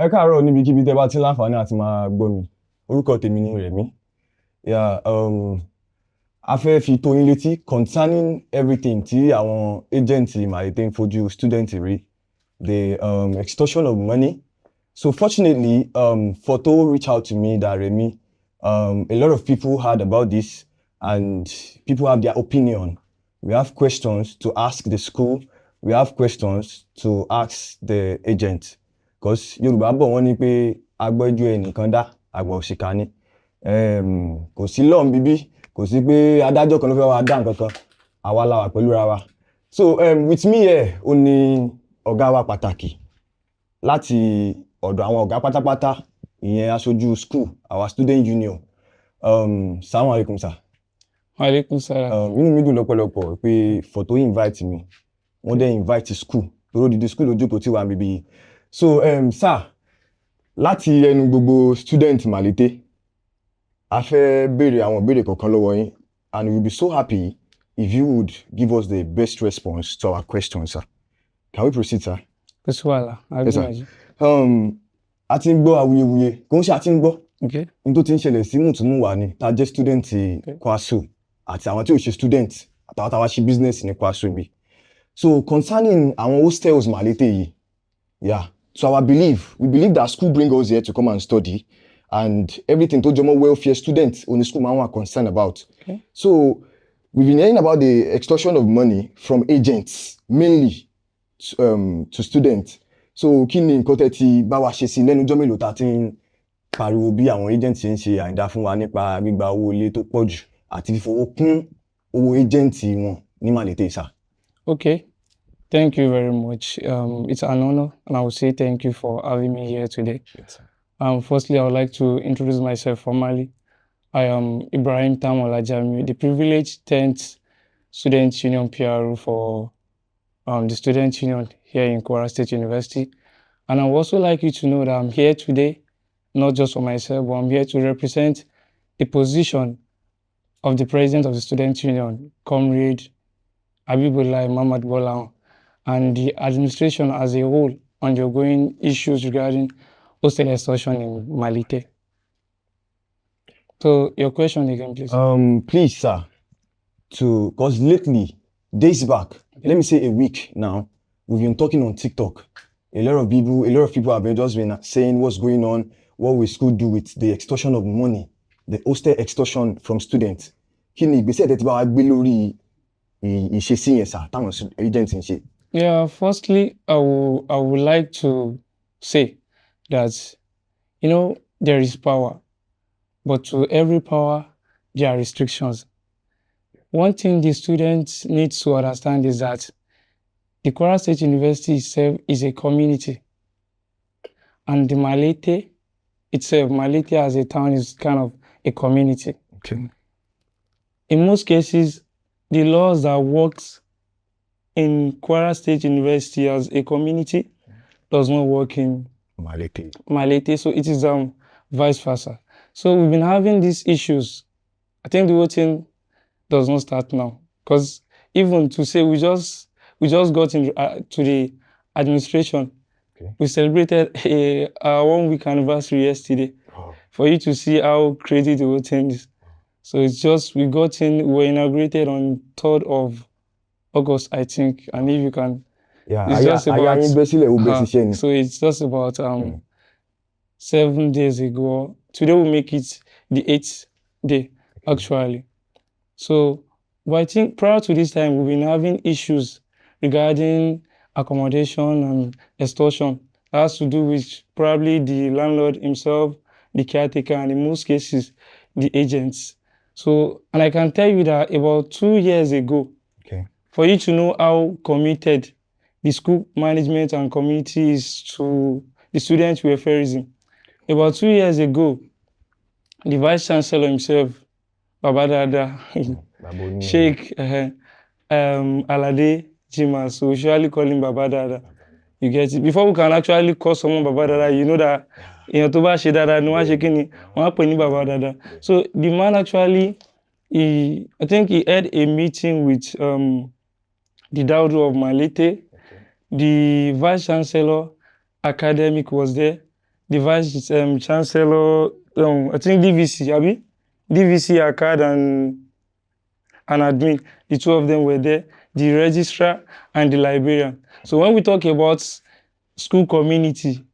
Ẹ káàárọ̀ níbikíbi tẹ́ bá ti láǹfààní àti máa gbọ́ mi. Orúkọ tèmi ni Rẹ̀mí. A fẹ́ fi tó yín létí concerning everything tí àwọn agent Malete ń fojú student rí, the extortion of money. So fortunately, Photo reached out to me that Rẹ̀mí, a lot of people heard about this and people have their opinion. We have questions to ask the school. We have questions to ask the agent. Because Yorùbá bọ̀ wọ́n ní pé agbọ́jú ẹnìkan dá àgbà òṣìkà ni. Kò sí lọ́n bíbí, kò sí pé adájọ́ kan ló fẹ́ wá dá nǹkan kan, àwa la wà pẹ̀lú ra wa. So with me here, ó ní ọ̀gá wa pàtàkì láti ọ̀dọ̀ àwọn ọ̀gá pátápátá, ìyẹn aṣojú school, our student union. Assalamu alaikum sir. Wa alaikum salam. Inú mi dùn lọ́pọ̀lọpọ̀ pé Photo invite mi, wọ́n dẹ̀ invite school, lórí odidi school lójókòó tí wà níbí yìí. So sir, láti ẹnu gbogbo student Malete, a fẹ́ béèrè àwọn ìbéèrè kọ̀ọ̀kan lọ́wọ́ yín, and we will be so happy if you would give us the best response to our questions, sir. Can we proceed, sir? Kò sí wàhálà, Yes, sir. A ti ń gbọ́ awuyewuye, kò ń ṣe a ti ń gbọ́. Okay. Ní tó ti ń ṣẹlẹ̀ sí mùtúmùwà ni, tá a jẹ́ student KWASU, àti àwọn tí ò ṣe student, àtàwọn táwa ṣe business ní KWASU bí. So concerning àwọn hostels Malete yìí, yeah. So our belief, we believe that school bring us here to come and study, and everything to jọmọ́ welfare students on the school man are concerned about. Okay. So we've been hearing about the extortion of money from agents, mainly to students. So kí ni nǹkan tẹ́ ti bá wa ṣe sí lẹ́nu ọjọ́ mélòó tá a ti ń pariwo bí àwọn agents ṣe ń ṣe àìdá fún wa nípa gbígba owó ilé tó pọ̀ jù àti fífowó kún owó agents wọn ní Malete, sir. Okay. Thank you very much. It's an honor, and I will say thank you for having me here today. Yes, sir. Firstly, I would like to introduce myself formally. I am Ibrahim Tamolajami, the privileged 10th Student Union PRO for the Student Union here in Kwara State University. And I would also like you to know that I'm here today, not just for myself, but I'm here to represent the position of the President of the Student Union, Comrade Abibullah Muhammad Bolan, and the administration as a whole on the ongoing issues regarding hostel extortion in Malete. So your question again, please. Please, sir, because lately, days back, let me say a week now, we've been talking on TikTok. A lot of people have been saying what's going on, what will school do with the extortion of money, the hostel extortion from students. Kí ni ìgbésẹ̀ tẹ́ ti bá wa gbé lórí ìṣesí yẹn, sir, táwọn agents ń ṣe? Yeah, firstly, I would like to say that, there is power, but to every power, there are restrictions. One thing the students need to understand is that the Kwara State University itself is a community, and the Malete itself, Malete as a town is kind of a community. Okay. In most cases, the laws that works in Kwara State University as a community does not work in Malete. So it is vice versa. So we've been having these issues. I think the whole thing does not start now, because even to say we just got into to the administration. Okay. We celebrated our 1 week anniversary yesterday. Oh. For you to see how crazy the whole thing is. So it's just we were inaugurated on 3rd of August, I think, and if you can, Yeah, it's just about, so it's just about 7 days ago. Today will make it the 8th day, actually. So, but I think prior to this time, we've been having issues regarding accommodation and extortion. That has to do with probably the landlord himself, the caretaker, and in most cases, the agents. So, and I can tell you that about 2 years ago, okay, for you to know how committed the school management and community is to the student welfareism. About 2 years ago, the Vice Chancellor himself, Babadada, Sheikh Alade Jima, so we usually call him Babadada. You get it? Before we can actually call someone Babadada, you know that so the man actually, I think he had a meeting with the Daudu of Malete. The Vice Chancellor academic was there. the vice chancellor, I think DVC, Abi? DVC, ACAD, and admin. The two of them were there, the registrar and the librarian. So when we talk about school community,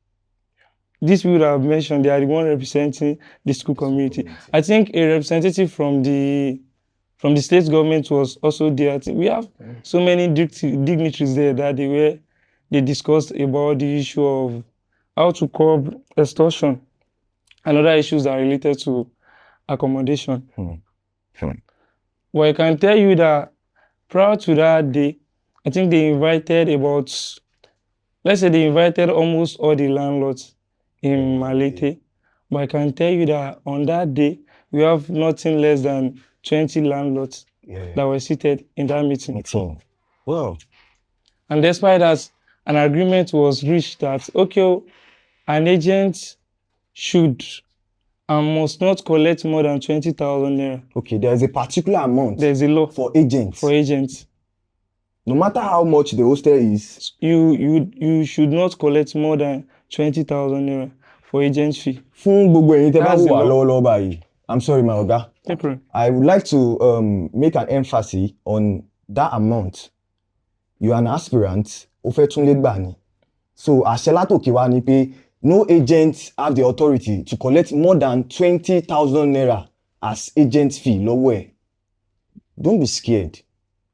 these people that I've mentioned, they are the one representing the school community. I think a representative from the state government was also there. I think we have so many dignitaries there that they discussed about the issue of how to curb extortion and other issues that are related to accommodation. But I can tell you that prior to that day, I think they invited almost all the landlords in Malete. But I can tell you that on that day, we have nothing less than 20 landlords that were seated in that meeting. Wow. And despite that, an agreement was reached that, okay, an agent should and must not collect more than 20,000 naira. Okay, there is a particular amount. There's a law for agents. For agents. No matter how much the hostel is, you should not collect more than 20,000 naira for agent fee. Fún gbogbo ẹ̀yin tẹ́ bá wà lọ́wọ́lọ́wọ́ báyìí. I'm sorry, my oga. I would like to make an emphasis on that amount. You are an aspirant, ó fẹ́ tún lé gbà ni. So àṣẹ látòkè wá ni pé no agents have the authority to collect more than 20,000 naira as agent fee lọ́wọ́ ẹ̀. Don't be scared.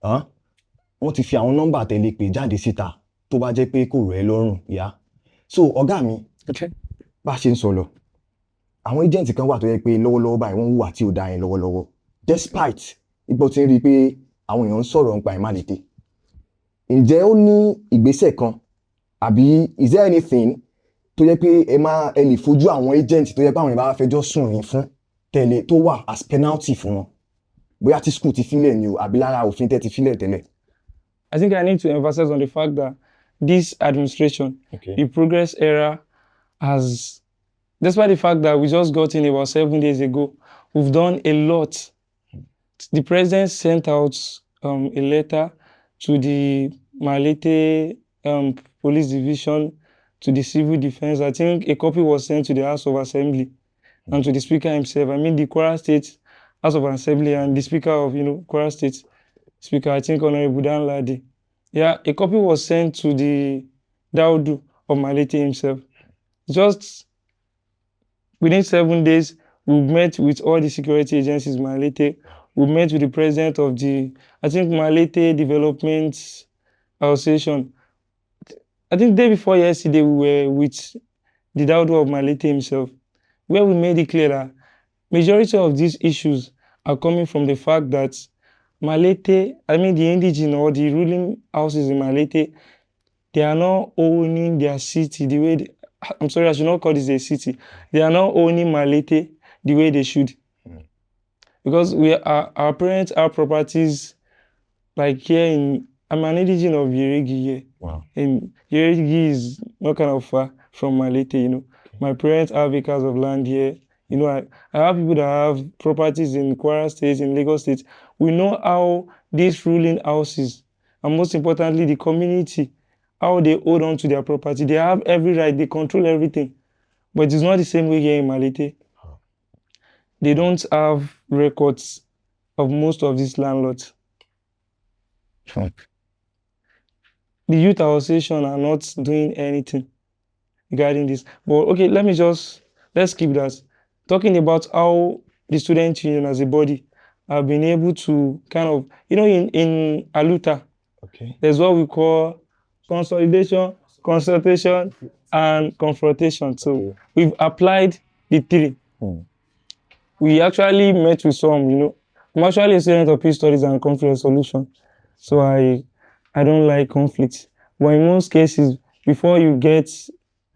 Wọ́n ti fi àwọn nọ́mbà tẹ̀lé pé jáde síta tó bá jẹ́ pé kò rẹ̀ lọ́rùn yá. So ọ̀gá mi, bá ṣe ń sọ lọ, àwọn agent kan wà tó yẹ pé lọ́wọ́lọ́wọ́ báyìí wọ́n hùwà tí ò dá yẹn lọ́wọ́lọ́wọ́. Despite ipò tí ń rí i pé àwọn èèyàn ń sọ̀rọ̀ nípa ìmálètè. Ǹjẹ́ ó ní ìgbésẹ̀ kan àbí is there anything tó yẹ pé ẹ lè fojú àwọn agent tó yẹ pé àwọn ìbá fẹjọ́ sùn yín fún tẹ́lẹ̀ tó wà as penalty fún wọn? Bóyá tí school ti fílẹ̀ ni o àbí lára òfin tẹ́ ti fílẹ̀ tẹ́lẹ̀. I think I need to emphasize on the fact that this administration, the progress era, has, despite the fact that we just got in about 7 days ago, we've done a lot. The president sent out a letter to the Malete Police Division, to the Civil Defense. I think a copy was sent to the House of Assembly and to the Speaker himself. I mean, the Kwara State House of Assembly and the Speaker of, Kwara State Speaker, I think Honorable Dan Ladi. Yeah, a copy was sent to the Daudu of Malete himself. Just within 7 days, we met with all the security agencies in Malete. We met with the president of the, I think, Malete Development Association. I think the day before yesterday, we were with the Daudu of Malete himself, where we made it clear that majority of these issues are coming from the fact that Malete, I mean the indigenous or the ruling houses in Malete, they are not owning their city the way I'm sorry, I should not call this a city. They are not owning Malete the way they should. Because our parents have properties like here I'm an indigene of Yeregi here. Wow. And Yeregi is not kind of far from Malete, My parents have acres of land here. I have people that have properties in Kwara State, in Lagos State. We know how these ruling houses, and most importantly, the community, how they hold on to their property. They have every right, they control everything. But it's not the same way here in Malete. They don't have records of most of these landlords. The youth association are not doing anything regarding this. But okay, let's keep that. Talking about how the student union as a body have been able to kind of, in Aluta, there's what we call consolidation, consultation, and confrontation. So we've applied the three. We actually met with some, I'm actually a student of peace studies and conflict resolution. So I don't like conflict. But in most cases, before you get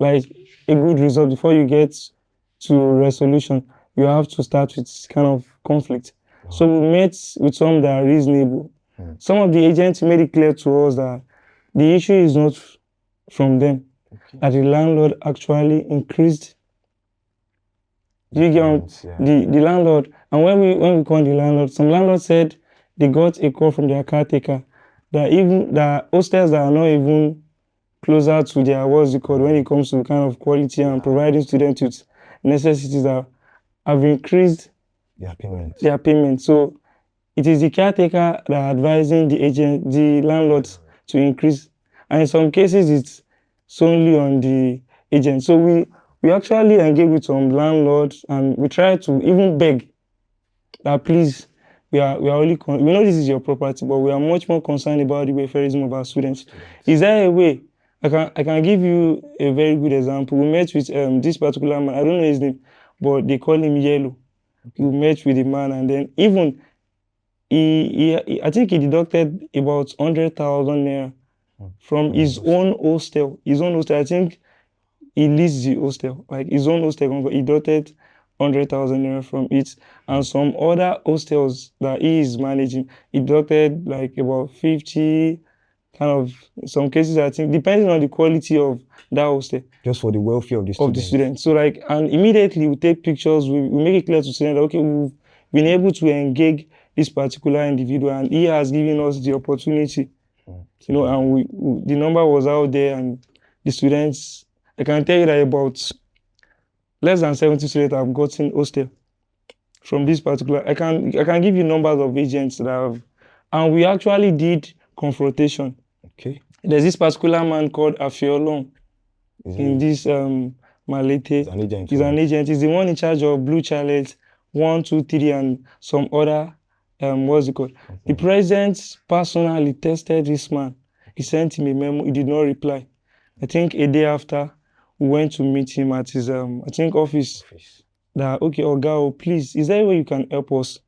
like a good result, before you get to resolution, you have to start with kind of conflict. So we met with some that are reasonable. Some of the agents made it clear to us that the issue is not from them, that the landlord actually increased. You get the landlord, and when we call the landlord, some landlords said they got a call from their caretaker that even the hostels that are not even closer to their when it comes to kind of quality and providing students with necessities that have increased their payment. So it is the caretaker that are advising the landlords to increase, and in some cases it's solely on the agent. So we actually engage with some landlords and we try to even beg that please, we are only we know this is your property, but we are much more concerned about the welfareism of our students. Is there a way? I can give you a very good example. We met with this particular man. I don't know his name, but they call him Yellow. We met with the man, and then even I think he deducted about 100,000 naira from his own hostel. His own hostel. I think he leased the hostel, like his own hostel. He deducted 100,000 naira from it, and some other hostels that he is managing, he deducted like about 50. Kind of in some cases, I think depending on the quality of that hostel, just for the welfare of the students. So like, and immediately we take pictures. We make it clear to students that okay, we've been able to engage this particular individual, and he has given us the opportunity, and the number was out there, and the students. I can tell you that about less than 70 students have gotten hostel from this particular. I can give you numbers of agents that have, and we actually did confrontation. Okay. There's this particular man called Afiolong in this Malete. He's an agent. He's an agent. He's the one in charge of Blue Charlotte 1, 2, 3, and some other what's it called? Okay. The president personally tested this man. He sent him a memo. He did not reply. I think a day after, we went to meet him at his office. That okay, Oga, please, is there a way you can help us?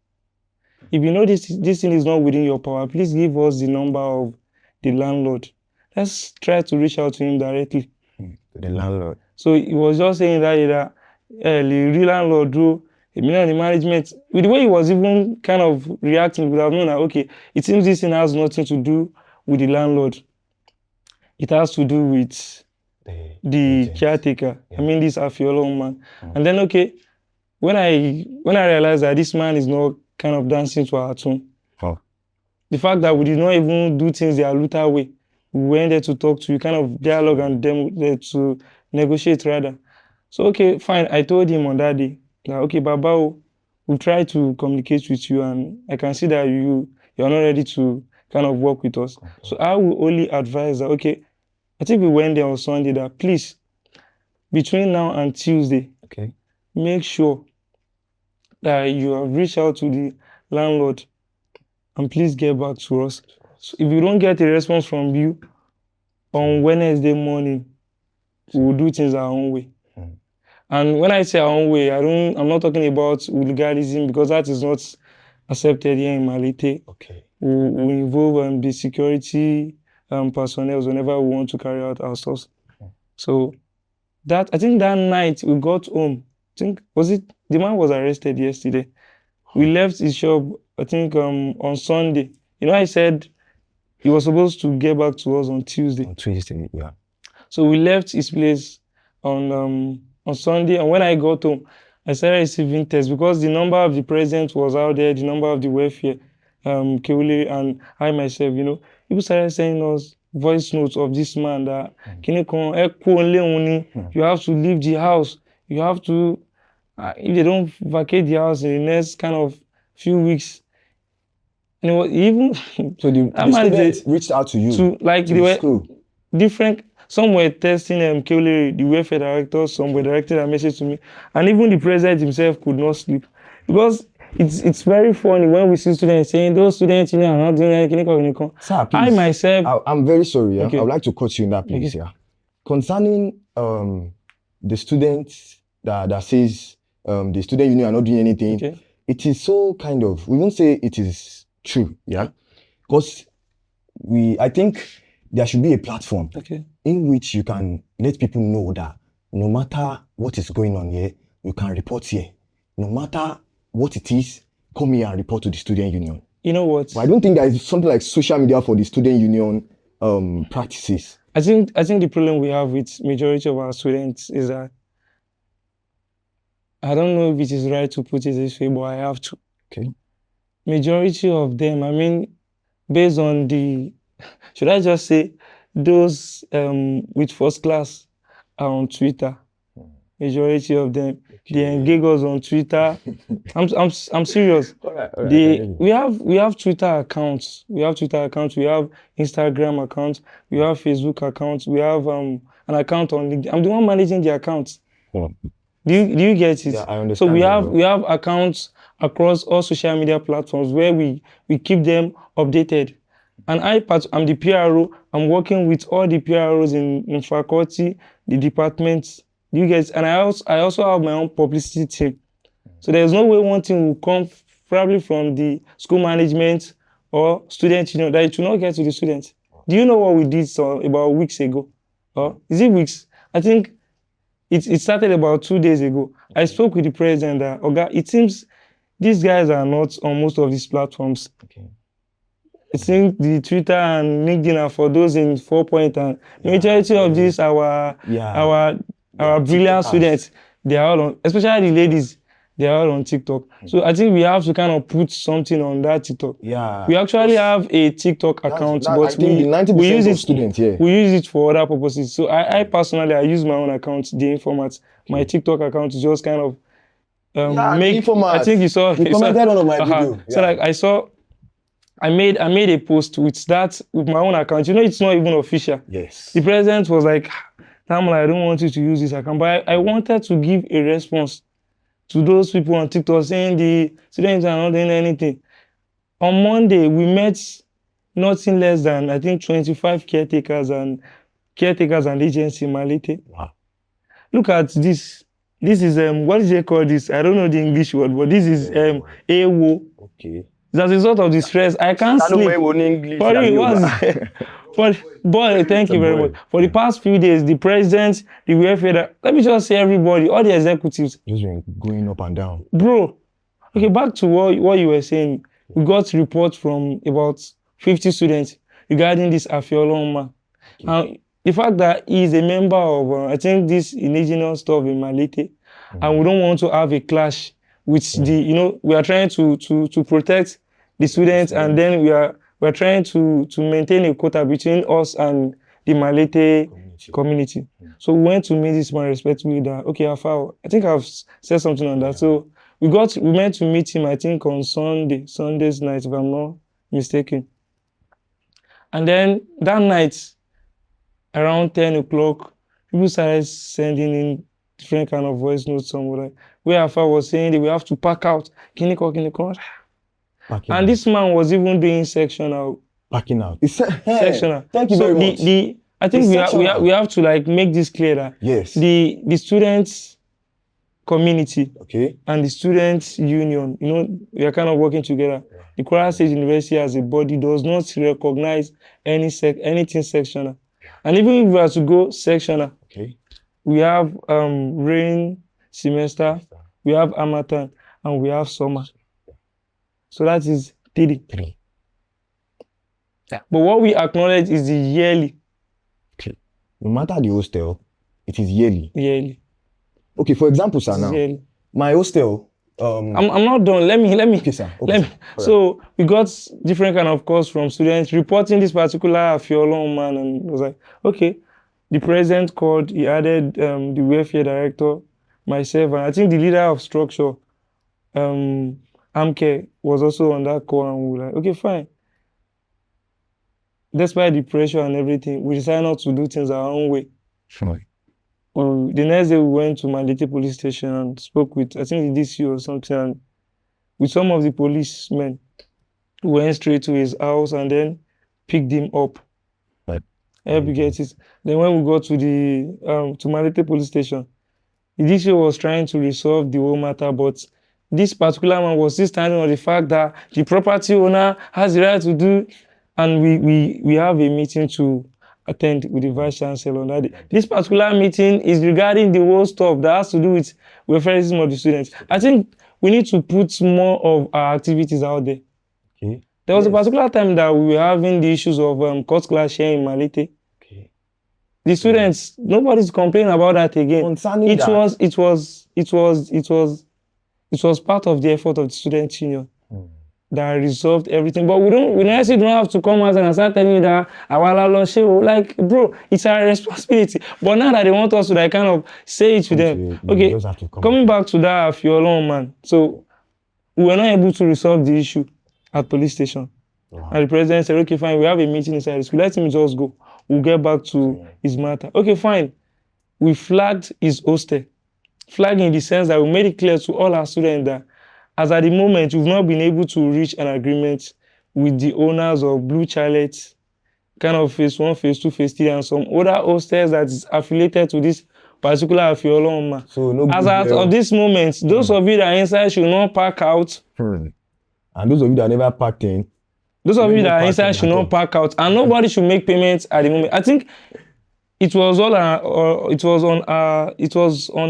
If you know this thing is not within your power, please give us the number of the landlord. Let's try to reach out to him directly. The landlord. So he was just saying that the real landlord drew the management. With the way he was even kind of reacting, we would have known that okay, it seems this thing has nothing to do with the landlord. It has to do with the caretaker. Yeah. I mean, this Afiolo man. And then okay, when I realized that this man is not kind of dancing to our tune. The fact that we did not even do things the Aluta way. We went there to talk to you, kind of dialogue and them there to negotiate rather. So okay, fine. I told him on that day, like, okay, Baba, we'll try to communicate with you, and I can see that you're not ready to kind of work with us. Okay. So I will only advise that, okay, I think we went there on Sunday that please, between now and Tuesday, okay, make sure that you have reached out to the landlord and please get back to us. So if you don't get a response from you on Wednesday morning, we will do things our own way. And when I say our own way, I'm not talking about legalism, because that is not accepted here in Malete. Okay. We involve the security personnel whenever we want to carry out our stuff. So I think that night we got home. The man was arrested yesterday. We left his shop, I think on Sunday. I said he was supposed to get back to us on Tuesday. On Tuesday, yeah. So we left his place on Sunday, and when I got home, I started receiving texts because the number of the president was out there, the number of the welfare, Keule, and I myself, people started sending us voice notes of this man that you have to leave the house. You have to, if they don't vacate the house in the next kind of few weeks. And it was even so the students reached out to you they were different. Some were testing Keule, the welfare director. Some were directed a message to me, and even the president himself could not sleep because it's very funny when we see students saying those students are not doing anything. Sir, please, I myself, I'm very sorry. Yeah? Okay. I would like to cut you in that place. Okay. Yeah, concerning the students that says the student union are not doing anything. Okay. It is so kind of, we won't say it is true, yeah, because I think there should be a platform in which you can let people know that no matter what is going on here, you can report here. No matter what it is, come here and report to the student union. You know what? But I don't think there is something like social media for the student union practices. I think the problem we have with majority of our students is that I don't know if it is right to put it this way, but I have to. Okay. Majority of them, I mean, based on should I just say, those with first class are on Twitter. Majority of them, they engage us on Twitter. I'm serious. We have Twitter accounts. We have Instagram accounts. We have Facebook accounts. We have an account on LinkedIn. I'm the one managing the accounts. Do you get it? Yeah, I understand. So we have accounts across all social media platforms where we keep them updated. And I'm the PRO. I'm working with all the PROs in faculty, the departments. You guys, and I also have my own publicity team. So there's no way one thing will come probably from the school management or student union that it will not get to the students. Do you know what we did about weeks ago? Or is it weeks? I think it started about 2 days ago. I spoke with the president that, Oga, it seems these guys are not on most of these platforms. I think the Twitter and LinkedIn are for those in 4 Point, and the majority of these our brilliant students, they are all on, especially the ladies, they are all on TikTok. So I think we have to kind of put something on that TikTok. Yeah. We actually have a TikTok account, but we use it for other purposes. So I personally, I use my own account, the Informat. My TikTok account is just kind of I think you saw. You commented on my video. So like I made a post with my own account. You know, it's not even official. Yes. The president was like, Tamala, I don't want you to use this account. But I wanted to give a response to those people on TikTok saying the students are not doing anything. On Monday, we met nothing less than, I think, 25 caretakers and agents in Malete. Wow. Look at this. This is, what do they call this? I don't know the English word, but this is AWO. Okay. As a result of the stress, I can't sleep. Boy, thank you very much. For the past few days, the president, the welfare, let me just say everybody, all the executives. Just been going up and down. Bro, okay, back to what you were saying. We got reports from about 50 students regarding this Afioloma. And the fact that he is a member of, I think, this indigenous stuff in Malete, and we don't want to have a clash with we are trying to protect the students, and then we're trying to maintain a quota between us and the Malete community. So we went to meet this man respectfully that, okay, Afao, I think I've said something on that. So we meant to meet him, I think, on Sunday's night, if I'm not mistaken. And then that night, around 10 o'clock, people started sending in different kind of voice notes somewhere, where Afao was saying that we have to pack out. Kiniko. And this man was even doing sectional. Packing out. Sectional. Thank you very much. I think we have to like make this clear that yes, the students community and the students union, we are kind of working together. The Kwara State University as a body does not recognize anything sectional. And even if we are to go sectional, we have rain semester, we have Harmattan, and we have summer. So that is 3. Yeah. But what we acknowledge is the yearly. No matter the hostel, it is yearly. Yearly. Okay, for example, sir, now, my hostel. I'm not done. Let me. Okay, sir. So we got different kind of calls from students reporting this particular Afiolon man, and it was like, okay, the president called. He added the welfare director, myself, and I think the leader of structure, Amke, was also on that call, and we were like, okay, fine. Despite the pressure and everything, we decided not to do things our own way. Sure. The next day, we went to Malete police station and spoke with, I think, the DC or something, and with some of the policemen. We went straight to his house and then picked him up. Right. Help you get it. Then when we got to to Malete police station, the DC was trying to resolve the whole matter, but this particular man was still standing on the fact that the property owner has the right to do, and we have a meeting to attend with the vice chancellor on that day. This particular meeting is regarding the whole stuff that has to do with welfareism of the students. I think we need to put more of our activities out there. Okay. There was a particular time that we were having the issues of cost class share in Malete. Okay. The students, nobody's complaining about that again. Concerning it was part of the effort of the student union. that resolved everything. But we necessarily don't have to come out and start telling you that awala show. Like, bro, it's our responsibility. But now that they want us to like kind of say it to them, You okay, just have to come coming back to that Afiolo man. So we were not able to resolve the issue at police station. Wow. And the president said, okay, fine, we have a meeting inside the school. Let him just go. We'll get back to his matter. Okay, fine. We flagged his hostel. Flagging in the sense that we made it clear to all our students that as at the moment, we've not been able to reach an agreement with the owners of Blue Chalet, kind of phase 1, phase 2, phase 3, and some other hostels that is affiliated to this particular Afiolo. So no as good of this moment, those of you that are inside should not park out. And those of you that never packed in, those of you that are inside should not park out, and nobody should make payments at the moment. I think it was on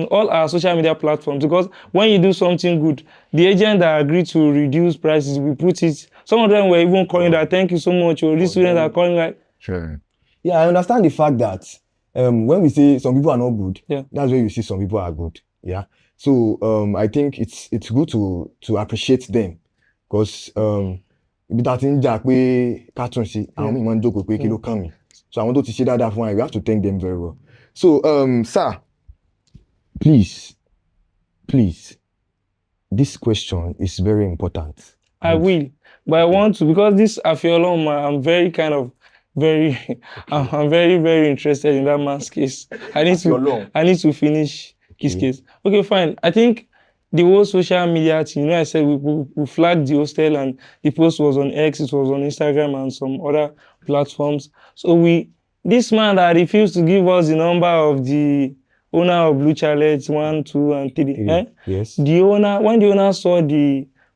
all our social media platforms, because when you do something good, the agent that agreed to reduce prices, we put it. Some of them were even calling that, thank you so much, or these students are calling like. Sure. Yeah, I understand the fact that when we say some people are not good, Yeah, that's where you see some people are good. Yeah. So I think it's good to appreciate them, because ibi tá ti ń jà pé ká tún ṣe, àwọn míì máa ń jókòó pé kí ló kàn mí. So àwọn tó ti ṣe dáadáa fún wa, we have to thank them very well. So sir, please, this question is very important. I will, but I want to, because this Afiolo, I'm very I'm very, very interested in that man's case. I need to finish his case. Okay, fine. I think the whole social media thing, I said we flagged the hostel, and the post was on X, it was on Instagram and some other platforms. So this man that refused to give us the number of the owner of Blue Chalet 1, 2, and 3. Yes. When the owner saw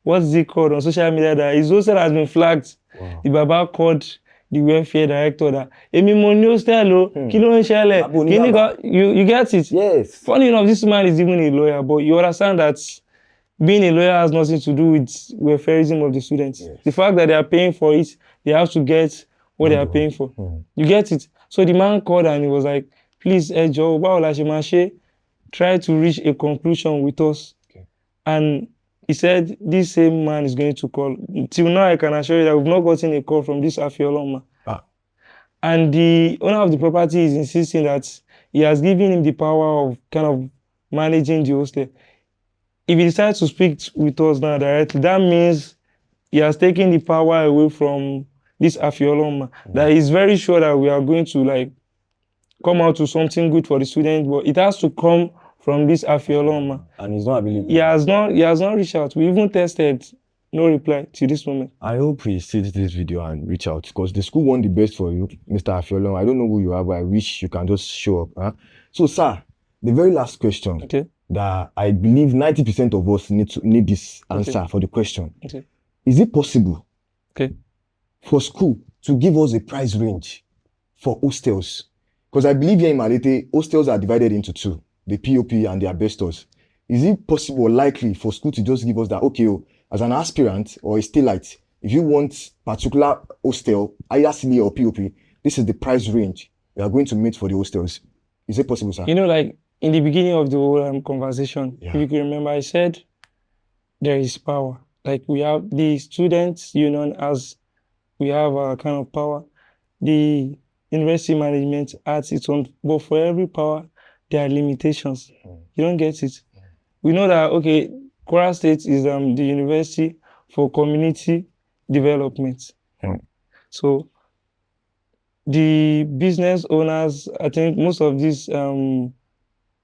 what's it called on social media, that his hostel has been flagged. Wow. The Baba called the welfare director that Emi mo ní hostel o, kí ló ń ṣẹlẹ̀? You get it? Yes. Funny enough, this man is even a lawyer, but you understand that being a lawyer has nothing to do with welfareism of the students. Yes. The fact that they are paying for it, they have to get what they are paying for. You get it? So the man called and he was like, please, Joe, try to reach a conclusion with us. Okay. And he said this same man is going to call. Till now, I can assure you that we've not gotten a call from this Afiolo man. And the owner of the property is insisting that he has given him the power of kind of managing the hostel. If he decides to speak with us now directly, that means he has taken the power away from this Afiolo man. That he's very sure that we are going to like come out to something good for the students, but it has to come from this Afiolo man. And he's not available. He has not reached out. We even tested, no reply to this moment. I hope he sees this video and reach out, because the school want the best for you, Mr. Afiolo. I don't know who you are, but I wish you can just show up. Huh? So, sir, the very last question that I believe 90% of us need this answer for the question. Okay. Is it possible for school to give us a price range for hostels? Because I believe here in Malete, hostels are divided into two, the POP and the asbestos. Is it possible or likely for school to just give us that, okay, as an aspirant or a stay-lite, if you want particular hostel, either CLE or POP, this is the price range we are going to meet for the hostels. Is it possible, sir? You know, like in the beginning of the whole conversation, if you can remember, I said there is power. Like we have the students union as we have a kind of power. The university management adds its own, but for every power, there are limitations. You don't get it. We know that, okay, Kwara State is the university for community development. So the business owners, I think most of these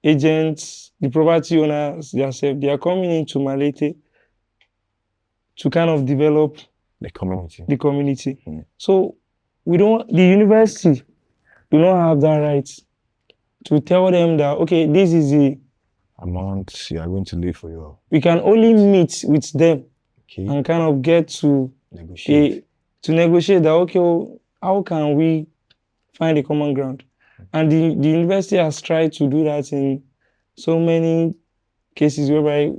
agents, the property owners themselves, they are coming into Malete to kind of develop the community. So the university do not have that right to tell them that, okay, this is the amount you are going to live for you. We can only meet with them and kind of get to negotiate that, okay, how can we find a common ground? And the university has tried to do that in so many cases whereby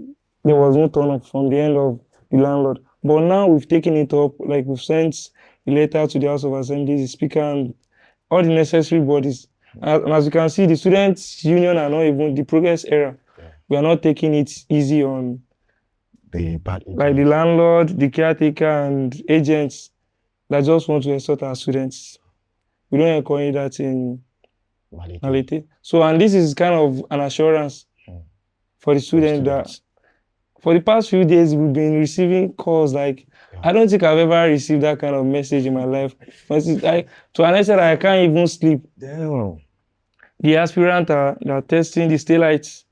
there was no turn up from the end of the landlord. But now we've taken it up, like we've sent a letter to the House of Assembly, the Speaker, and all the necessary bodies. And as you can see, the students' union are not even the progress era. We are not taking it easy on The bad like the landlord, the caretaker, and agents that just want to extort our students. We don't encourage that in Malete. Malete. So, and this is kind of an assurance for the students that for the past few days we've been receiving calls like I don't think I've ever received that kind of message in my life. To an extent I can't even sleep. Damn. The aspirant are testing the staylights.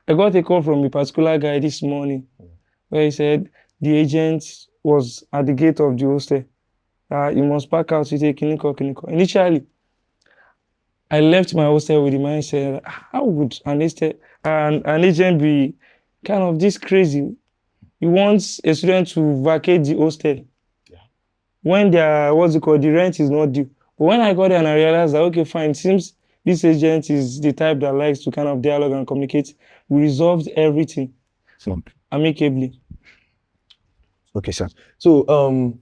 I got a call from a particular guy this morning where he said the agent was at the gate of the hostel. You must pack out to take clinical. Initially, I left my hostel with the mindset, how would an agent be kind of this crazy? He wants a student to vacate the hostel when the rent is not due. But when I got there and I realized that, okay, fine, it seems this agent is the type that likes to kind of dialogue and communicate. We resolved everything amicably. Okay, sir. So,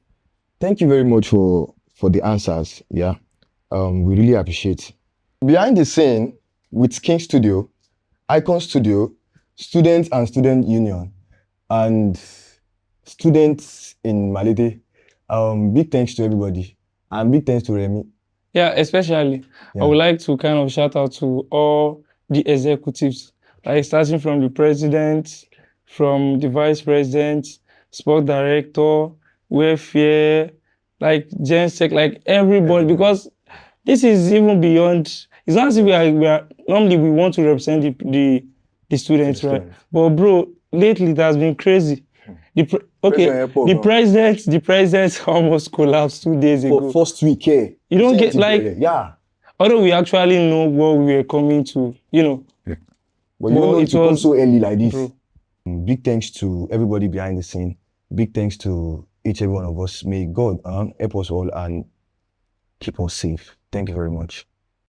thank you very much for the answers. Yeah, we really appreciate. Behind the scene with King Studio, Icon Studio, Students and Student Union, and students in Malete. Big thanks to everybody, and big thanks to Remy. Yeah, especially I would like to kind of shout out to all the executives, like starting from the president, from the vice president, sport director, welfare, like GenSec, like everybody, because this is even beyond. It's not as if we are normally we want to represent the students, right? But bro, lately it has been crazy. The president almost collapsed 2 days ago. For first week, You don't get like although we actually know what we were coming to, you know. But you know it was so early like this. Bro. Big thanks to everybody behind the scene. Big thanks to each and every one of us. May God help us all and keep us safe. Thank you very much.